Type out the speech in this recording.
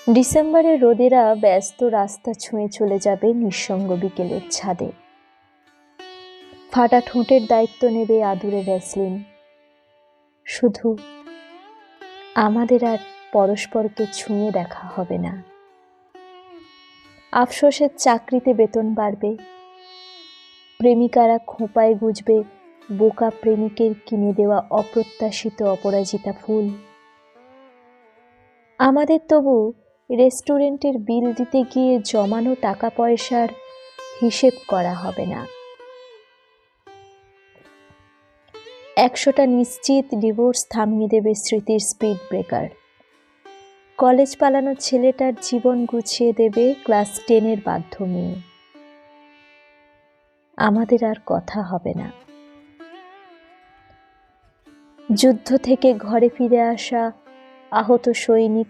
ডিসেম্বরে রোদেরা ব্যস্ত রাস্তা ছুঁয়ে চলে যাবে নিঃসঙ্গ বিকেলের ছাদে। ফাটা ঠোঁটের দায়িত্ব নেবে আদুরে ভ্যাসলিন। শুধু আমাদের আর পরস্পরকে ছুঁয়ে দেখা হবে না। আফসোসের চাকরিতে বেতন বাড়বে, প্রেমিকারা খোঁপায় গুজবে বোকা প্রেমিকের কিনে দেওয়া অপ্রত্যাশিত অপরাজিতা ফুল। আমাদের তবু রেস্টুরেন্টের বিল দিতে গিয়ে জমানো টাকা পয়সার হিসেব করা হবে না। 100টা নিশ্চিত ডিভোর্স থামিয়ে দেবে স্মৃতির স্পিড ব্রেকার। কলেজ পালানো ছেলেটার জীবন গুছিয়ে দেবে ক্লাস 10-এর বাধ্য মেয়ে। আমাদের আর কথা হবে না। যুদ্ধ থেকে ঘরে ফিরে আসা আহত সৈনিক